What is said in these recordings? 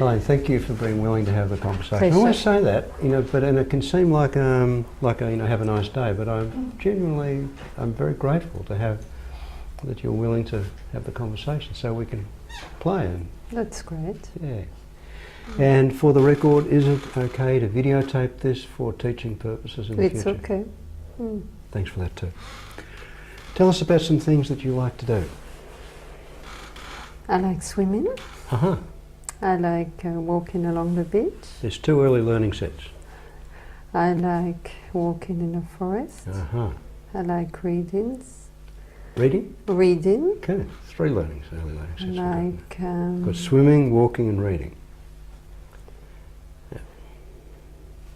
Elaine, thank you for being willing to have the conversation. Pleasure. I always say that, but and it can seem like a, have a nice day, but I'm very grateful to have that you're willing to have the conversation, so we can play. And That's great. yeah. And for the record, is it okay to videotape this for teaching purposes in the future? It's okay. Thanks for that too. Tell us about some things that you like to do. I like swimming. Uh-huh. I like walking along the beach. There's 2 early learning sets. I like walking in the forest. Uh-huh. I like readings. Reading? Reading. Okay, 3 early learning sets. I like Got swimming, walking and reading. Yeah.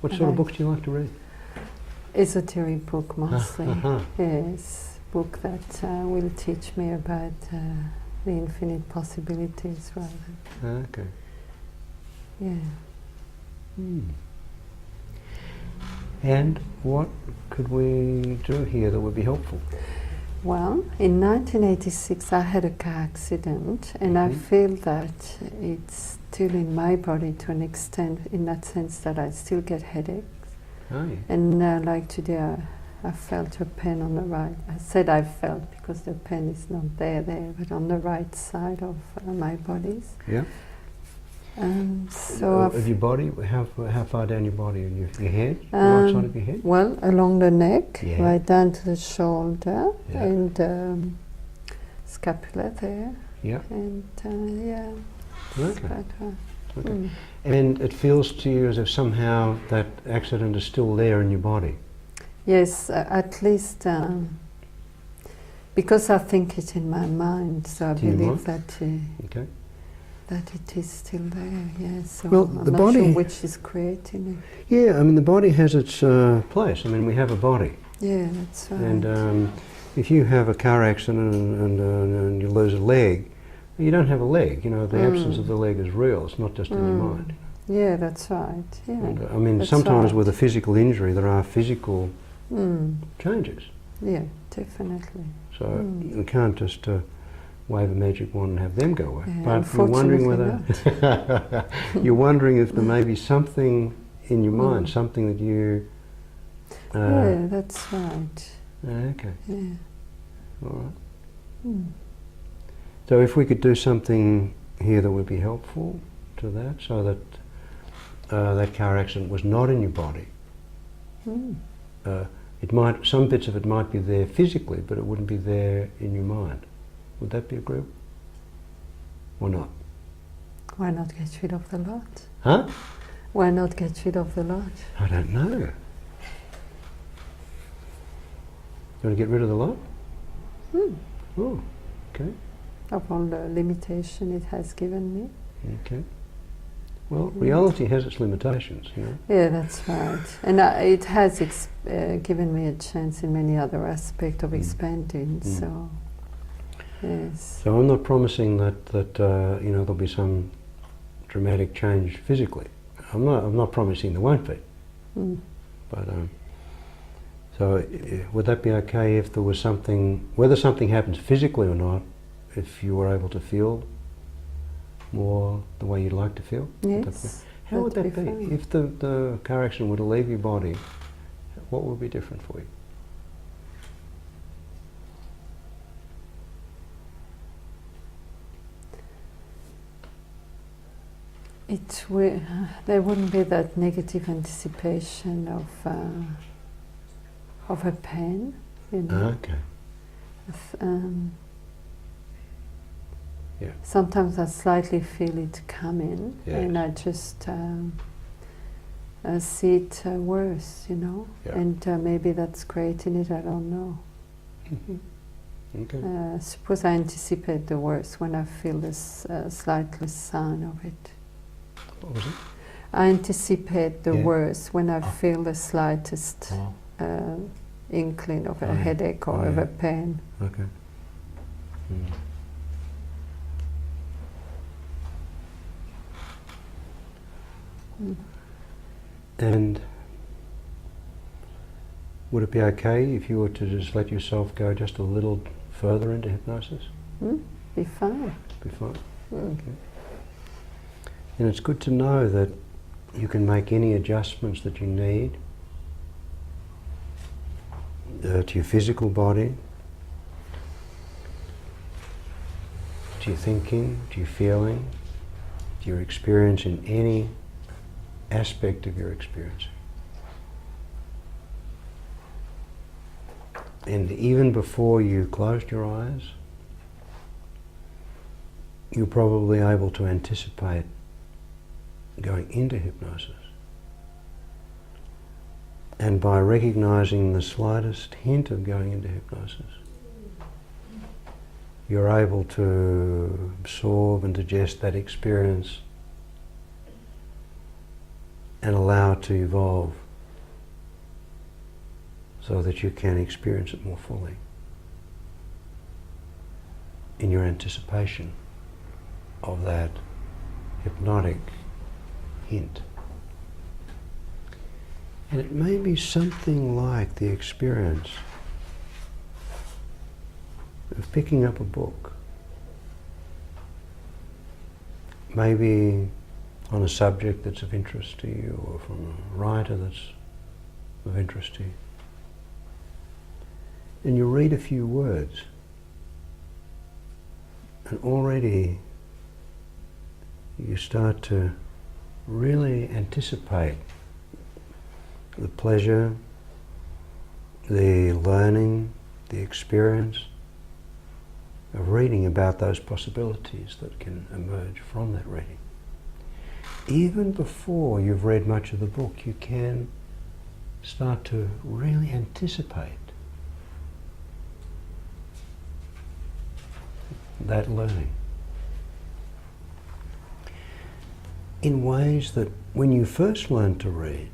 What sort of books do you like to read? esoteric book mostly. Uh-huh. Yes, book that will teach me about the infinite possibilities rather. Okay. Yeah. And what could we do here that would be helpful? Well, in 1986 I had a car accident, and I feel that it's still in my body to an extent, in that sense that I still get headaches. Oh, yeah. And like today I felt a pain on the right. I said I felt because the pain is not there, but on the right side of my body. Yeah. So of your body, how far down your body? Your head? The right side of your head? Well, along the neck, Yeah. right down to the shoulder, Yeah. and scapula there. Yeah. And yeah. Okay. But, Okay. And it feels to you as if somehow that accident is still there in your body. yes, at least because I think it in my mind, so I Do you believe mind? that Okay. that it is still there. Yes. So Well, I'm the not body- sure which is creating it. Yeah, I mean the body has its place. I mean we have a body, Yeah, that's right. and if you have a car accident and you lose a leg, you don't have a leg. You know, the absence of the leg is real. It's not just in your mind. Yeah, that's right. Yeah. And, I mean, That's sometimes right. with a physical injury, there are physical changes. Yeah, definitely. So you can't just wave a magic wand and have them go away. Yeah, But you're wondering unfortunately whether you're wondering if there may be something in your mind, something that you. Yeah, that's right. Okay. Yeah. All right. So if we could do something here that would be helpful to that, so that that car accident was not in your body. It might, some bits of it might be there physically, but it wouldn't be there in your mind. Would that be agreeable? Or not? Why not get rid of the lot? Huh? Why not get rid of the lot? I don't know. You want to get rid of the lot? Oh, okay. Of all the limitation it has given me. Okay. Well, reality has its limitations, you know. Yeah, that's right. And it has given me a chance in many other aspects of expanding. So, yes. So I'm not promising that you know there'll be some dramatic change physically. I'm not promising there won't be. But so would that be okay if there was something, whether something happens physically or not, if you were able to feel more the way you'd like to feel? Yes. How would that that'd be? be fine. If the car accident were to leave your body, what would be different for you? There wouldn't be that negative anticipation of a pain, you know. Okay. Yeah. Sometimes I slightly feel it coming, Yes. and I just see it worse, you know. Yeah. And maybe that's creating it. I don't know. Okay. Suppose I anticipate the worst when I feel this slightest sign of it. What was it? I anticipate the Yeah. worst when I feel the slightest inkling of a headache or of a pain. Okay. And would it be okay if you were to just let yourself go just a little further into hypnosis? Be fine. Be fine. Okay. And it's good to know that you can make any adjustments that you need to your physical body, to your thinking, to your feeling, to your experience in any aspect of your experience. And even before you closed your eyes, you're probably able to anticipate going into hypnosis. And by recognizing the slightest hint of going into hypnosis, you're able to absorb and digest that experience and allow it to evolve so that you can experience it more fully in your anticipation of that hypnotic hint. And it may be something like the experience of picking up a book, maybe on a subject that's of interest to you, or from a writer that's of interest to you. And you read a few words, and already you start to really anticipate the pleasure, the learning, the experience of reading about those possibilities that can emerge from that reading. Even before you've read much of the book, you can start to really anticipate that learning in ways that when you first learned to read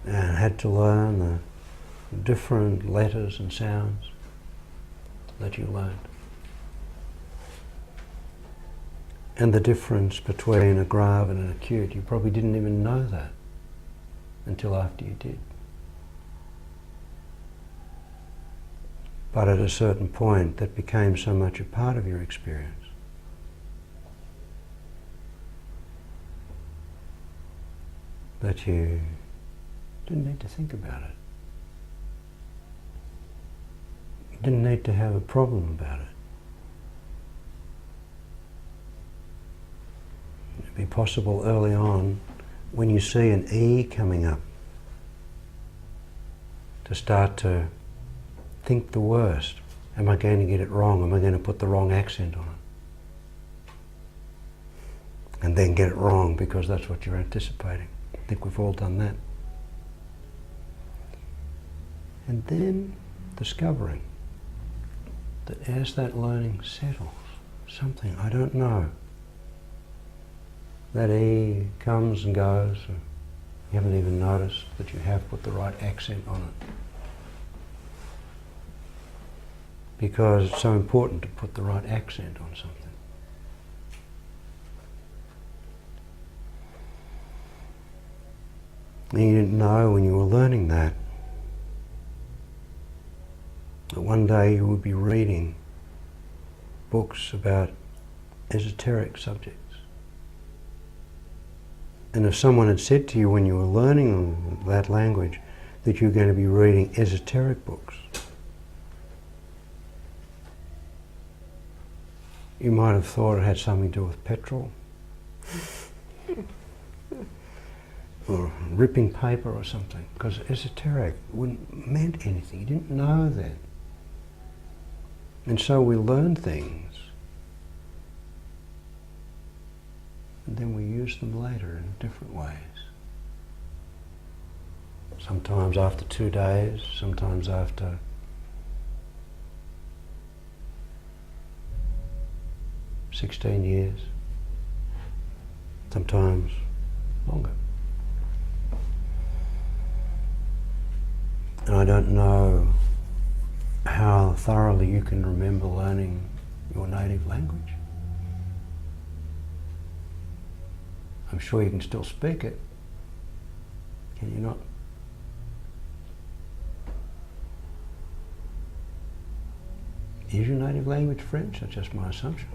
and had to learn the different letters and sounds that you learned, and the difference between a grave and an acute, you probably didn't even know that until after you did. But at a certain point, that became so much a part of your experience that you didn't need to think about it. You didn't need to have a problem about it. It'd be possible early on, when you see an E coming up, to start to think the worst. Am I going to get it wrong? Am I going to put the wrong accent on it? And then get it wrong because that's what you're anticipating. I think we've all done that. And then discovering that as that learning settles, something, I don't know, that E comes and goes, and you haven't even noticed that you have put the right accent on it. Because it's so important to put the right accent on something. And you didn't know when you were learning that one day you would be reading books about esoteric subjects. And if someone had said to you when you were learning that language that you're going to be reading esoteric books, you might have thought it had something to do with petrol or ripping paper or something, because esoteric wouldn't meant anything. You didn't know that. And so we learn things and then we use them later in different ways. Sometimes after 2 days, sometimes after 16 years, sometimes longer. And I don't know how thoroughly you can remember learning your native language. I'm sure you can still speak it. Can you not? Is your native language French? That's just my assumption.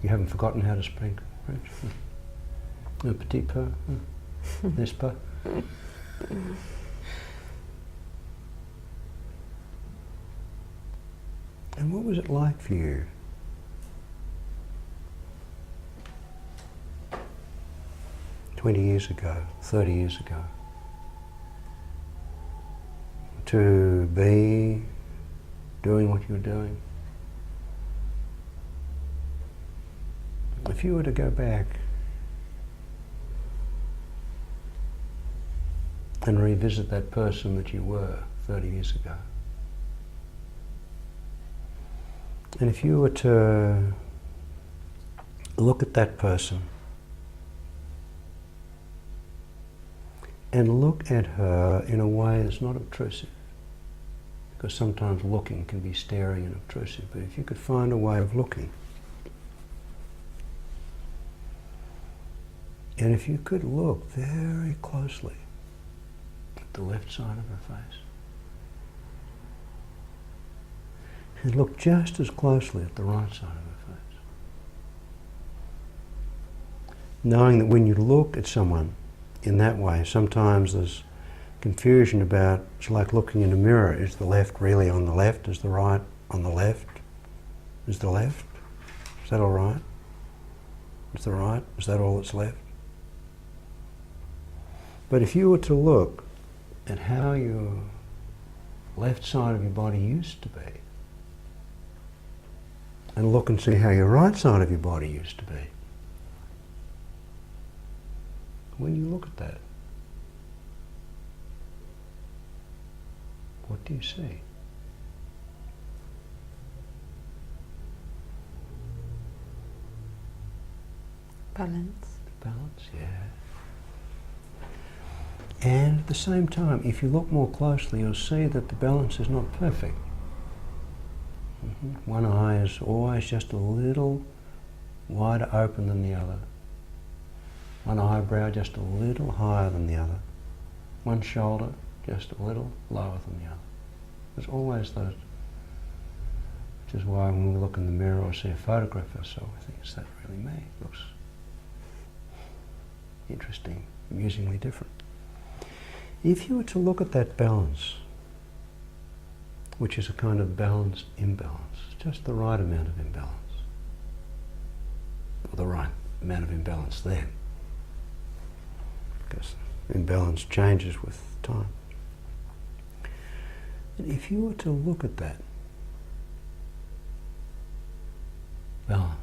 You haven't forgotten how to speak French? Un petit peu, n'est-ce pas? And what was it like for you? ...20 years ago, 30 years ago, to be doing what you were doing? If you were to go back and revisit that person that you were 30 years ago, and if you were to look at that person and look at her in a way that's not obtrusive, because sometimes looking can be staring and obtrusive, but if you could find a way of looking, and if you could look very closely at the left side of her face, and look just as closely at the right side of her face, knowing that when you look at someone in that way, sometimes there's confusion about, it's like looking in a mirror. Is the left really on the left? Is the right on the left? Is the left? Is that all right? Is the right? Is that all that's left? But if you were to look at how your left side of your body used to be, and look and see how your right side of your body used to be, when you look at that, what do you see? Balance. Balance, yeah. And at the same time, if you look more closely, you'll see that the balance is not perfect. One eye is always just a little wider open than the other. One eyebrow just a little higher than the other. One shoulder just a little lower than the other. There's always those, which is why when we look in the mirror or see a photograph of ourselves, we think, is that really me? It looks interesting, amusingly different. If you were to look at that balance, which is a kind of balanced imbalance, just the right amount of imbalance, or the right amount of imbalance then, because imbalance changes with time. And if you were to look at that balance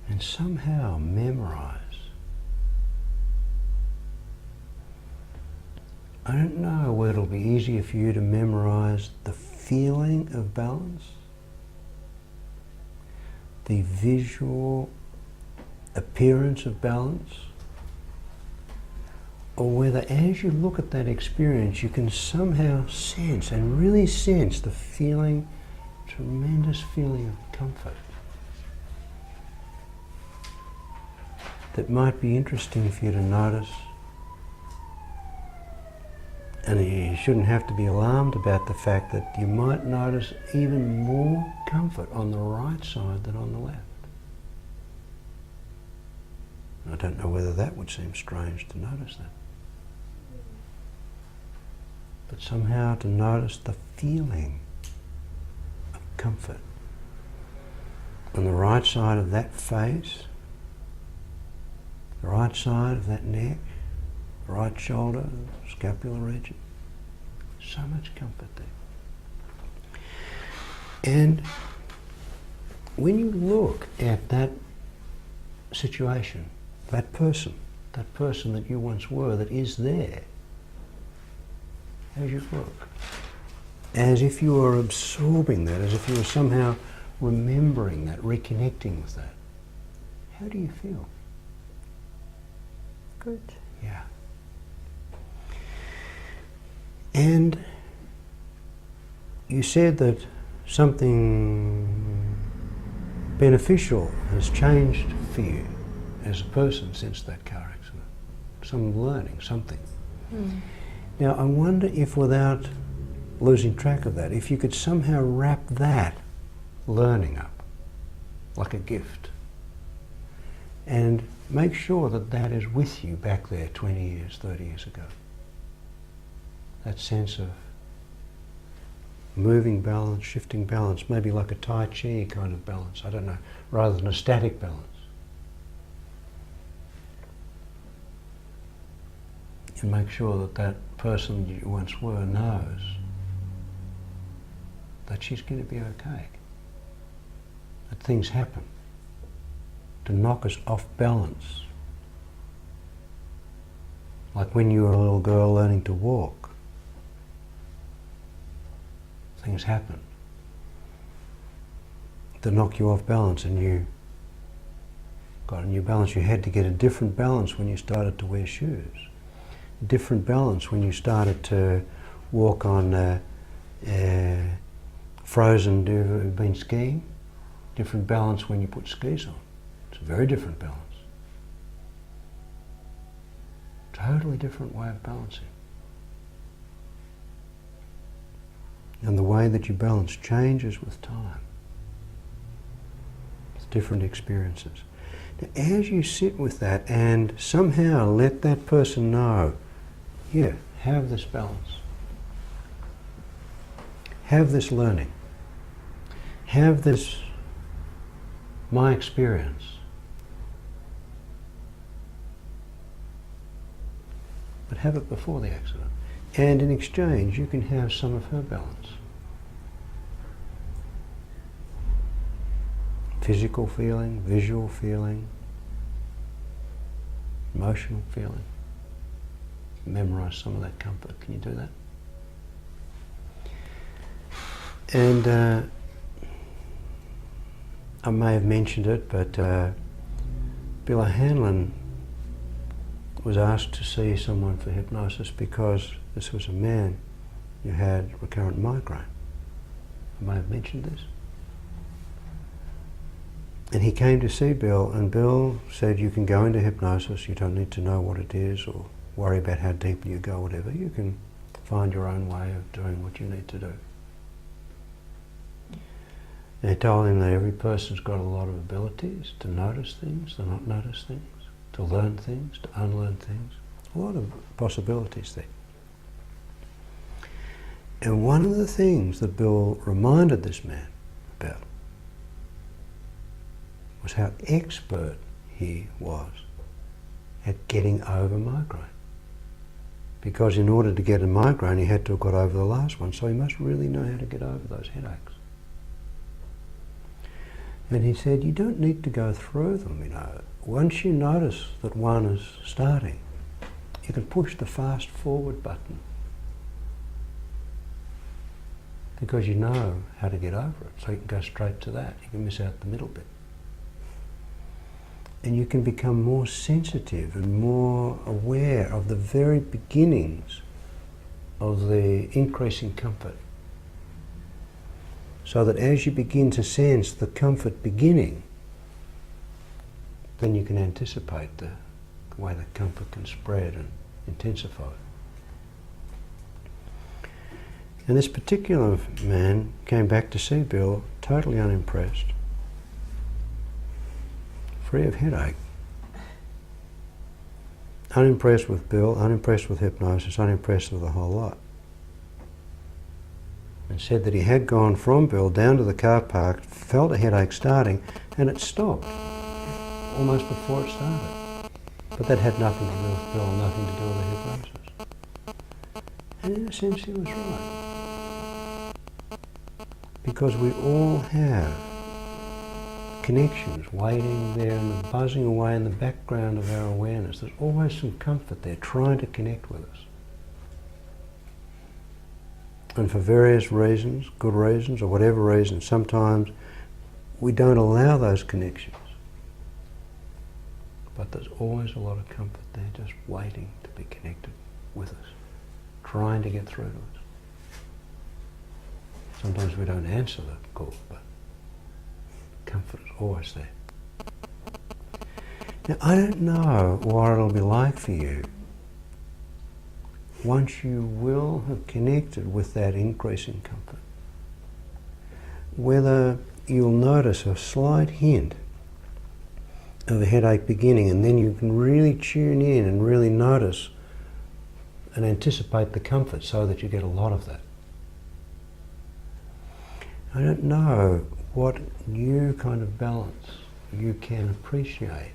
and somehow memorize, I don't know whether it'll be easier for you to memorize the feeling of balance, the visual appearance of balance, or whether as you look at that experience you can somehow sense and really sense the feeling, tremendous feeling of comfort that might be interesting for you to notice. And you shouldn't have to be alarmed about the fact that you might notice even more comfort on the right side than on the left. I don't know whether that would seem strange to notice that. But somehow to notice the feeling of comfort on the right side of that face, the right side of that neck, the right shoulder, scapular region. So much comfort there. And when you look at that situation, that person that you once were, that is there, as you look, as if you were absorbing that, as if you were somehow remembering that, reconnecting with that, how do you feel? Good. Yeah. And you said that something beneficial has changed for you as a person since that car accident. Some learning, something. Now I wonder if, without losing track of that, if you could somehow wrap that learning up, like a gift. And make sure that that is with you back there 20 years, 30 years ago. That sense of moving balance, shifting balance, maybe like a Tai Chi kind of balance, I don't know, rather than a static balance. And make sure that that person you once were knows that she's going to be okay. That things happen to knock us off balance. Like when you were a little girl learning to walk. Things happen to knock you off balance, and you got a new balance. You had to get a different balance when you started to wear shoes. A different balance when you started to walk on frozen. Have you been skiing? Different balance when you put skis on. It's a very different balance. Totally different way of balancing. And the way that you balance changes with time. With different experiences. Now, as you sit with that and somehow let that person know, yeah, have this balance. Have this learning. Have this, my experience. But have it before the accident. And in exchange, you can have some of her balance. Physical feeling, visual feeling, emotional feeling. Memorize some of that comfort. Can you do that? And I may have mentioned it, but Bill O'Hanlon was asked to see someone for hypnosis because this was a man who had recurrent migraine. I may have mentioned this. And he came to see Bill, and Bill said, you can go into hypnosis, you don't need to know what it is or worry about how deeply you go, whatever. You can find your own way of doing what you need to do. And he told him that every person's got a lot of abilities to notice things, to not notice things, to learn things, to unlearn things. A lot of possibilities there. And one of the things that Bill reminded this man about was how expert he was at getting over migraine. Because in order to get a migraine, he had to have got over the last one, so he must really know how to get over those headaches. And he said, you don't need to go through them, you know. Once you notice that one is starting, you can push the fast forward button. Because you know how to get over it, so you can go straight to that. You can miss out the middle bit. And you can become more sensitive and more aware of the very beginnings of the increasing comfort. So that as you begin to sense the comfort beginning, then you can anticipate the way the comfort can spread and intensify. And this particular man came back to see Bill totally unimpressed, free of headache. Unimpressed with Bill, unimpressed with hypnosis, unimpressed with the whole lot. And said that he had gone from Bill down to the car park, felt a headache starting, and it stopped almost before it started. But that had nothing to do with Bill, nothing to do with the hypnosis. And in a sense he was right. Because we all have connections waiting there and buzzing away in the background of our awareness. There's always some comfort there trying to connect with us. And for various reasons, good reasons or whatever reasons, sometimes we don't allow those connections. But there's always a lot of comfort there just waiting to be connected with us, trying to get through to us. Sometimes we don't answer the call, but comfort is always there. Now, I don't know what it'll be like for you once you will have connected with that increasing comfort. Whether you'll notice a slight hint of a headache beginning, and then you can really tune in and really notice and anticipate the comfort so that you get a lot of that. I don't know what new kind of balance you can appreciate,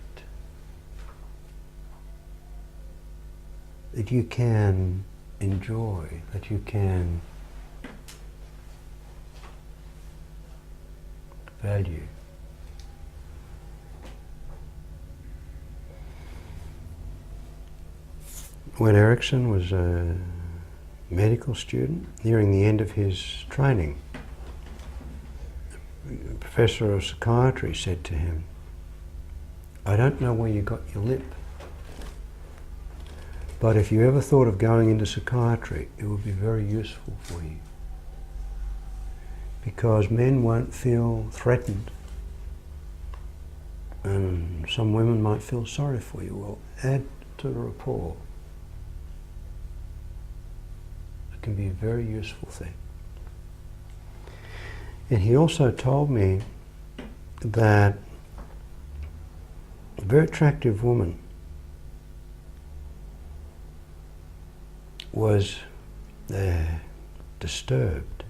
that you can enjoy, that you can value. When Erickson was a medical student, nearing the end of his training, a professor of psychiatry said to him, "I don't know where you got your lip, but if you ever thought of going into psychiatry, it would be very useful for you. Because men won't feel threatened, and some women might feel sorry for you. Well, add to the rapport. It can be a very useful thing." And he also told me that a very attractive woman was disturbed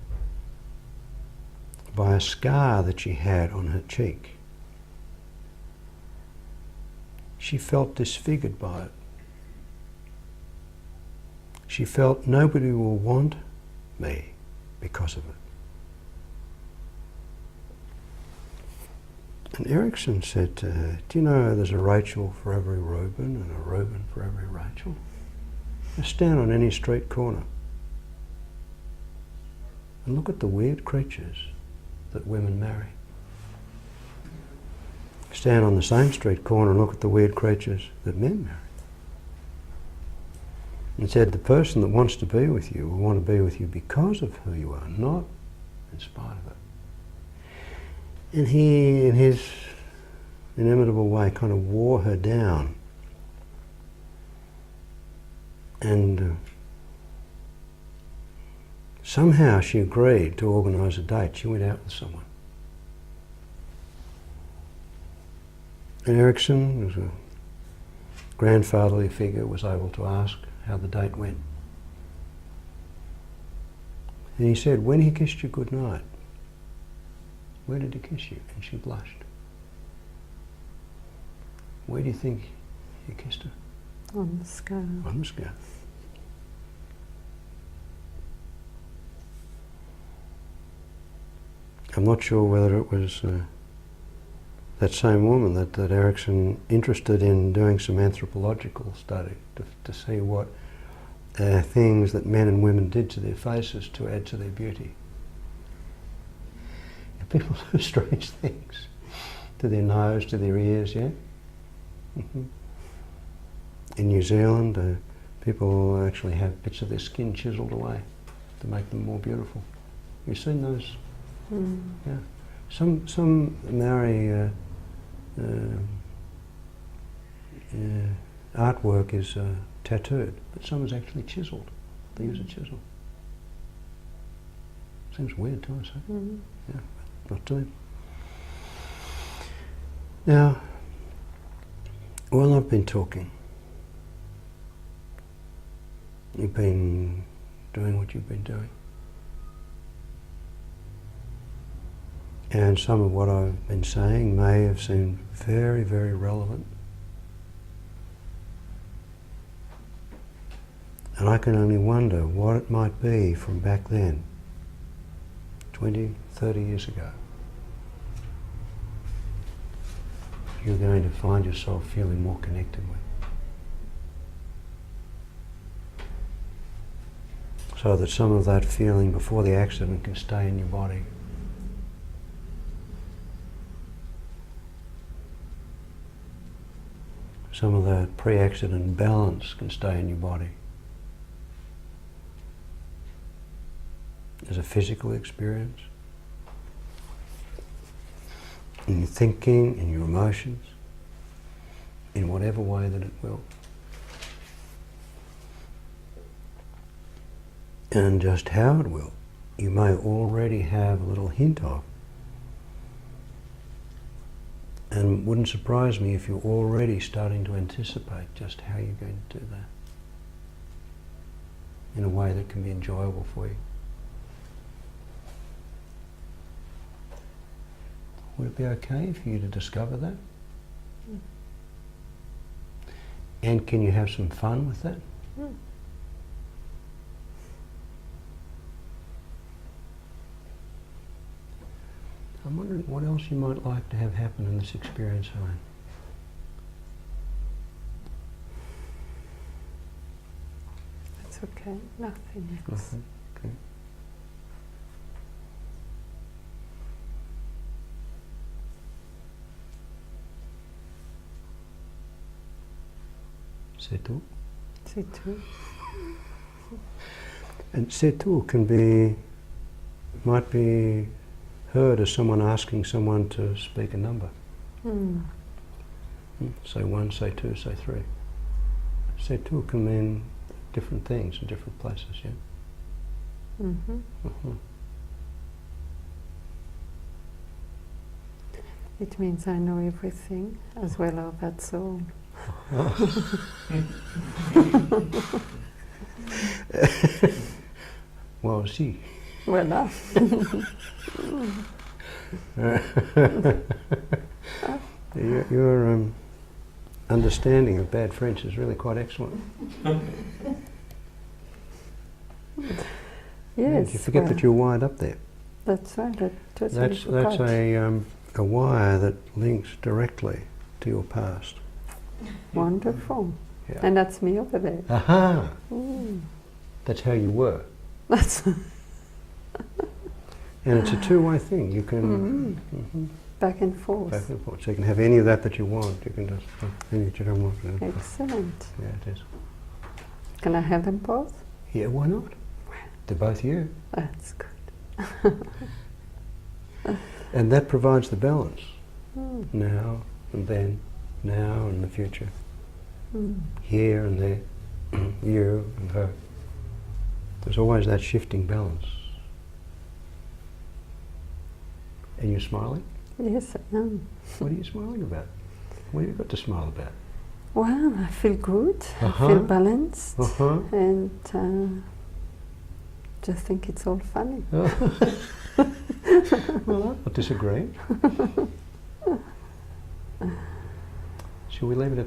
by a scar that she had on her cheek. She felt disfigured by it. She felt nobody will want me because of it. And Erickson said to her, "Do you know there's a Rachel for every Reuben and a Reuben for every Rachel? Just stand on any street corner and look at the weird creatures that women marry. Stand on the same street corner and look at the weird creatures that men marry." And said the person that wants to be with you will want to be with you because of who you are, not in spite of it. And he, in his inimitable way, kind of wore her down. And somehow she agreed to organise a date. She went out with someone. And Erickson, who was a grandfatherly figure, was able to ask how the date went. And he said, "When he kissed you goodnight, where did he kiss you?" And she blushed. "Where do you think he kissed her?" On the scale. On the scale. I'm not sure whether it was that same woman that Erickson interested in doing some anthropological study to see what things that men and women did to their faces to add to their beauty. And people do strange things to their nose, to their ears, yeah? Mm-hmm. In New Zealand, people actually have bits of their skin chiseled away to make them more beautiful. You've seen those? Mm. Yeah. Some Maori artwork is tattooed, but some is actually chiseled. They use a chisel. Seems weird to us, eh? Mm. Yeah, not to them. Now, while I've been talking, you've been doing what you've been doing. And some of what I've been saying may have seemed very, very relevant. And I can only wonder what it might be from back then, 20, 30 years ago. You're going to find yourself feeling more connected with. So that some of that feeling before the accident can stay in your body. Some of that pre-accident balance can stay in your body. As a physical experience, in your thinking, in your emotions, in whatever way that it will. And just how it will, you may already have a little hint of And wouldn't surprise me if you're already starting to anticipate just how you're going to do that in a way that can be enjoyable for you. Would it be okay for you to discover that? Mm. And can you have some fun with that? Mm. I'm wondering what else you might like to have happen in this experience, Helen. That's okay. Nothing else. Nothing? Okay. C'est tout? C'est tout. And c'est tout can be, might be heard as someone asking someone to speak a number. Mm. Say 1, say 2, say 3. C'est tout can mean different things in different places, yeah? Mm-hmm. Uh-huh. It means I know everything as well as that's all. Well, see. Voilà. Your understanding of bad French is really quite excellent. Yes. You forget that you're wired up there. That's right. That's a wire that links directly to your past. Wonderful. Yeah. And that's me over there. Aha! Mm. That's how you were. That's And it's a two-way thing. You can back and forth. back and forth. So you can have any of that you want. You can just any that you don't want. Excellent. Yeah, it is. Can I have them both? Yeah, why not? They're both you. That's good. And that provides the balance. Mm. Now and then, now and the future. Mm. Here and there, you and her. There's always that shifting balance. And you're smiling? Yes, I am. What are you smiling about? What have you got to smile about? Well, I feel good. Uh-huh. I feel balanced. Uh-huh. And just think it's all funny. Well, I'm not disagreeing. Shall we leave it at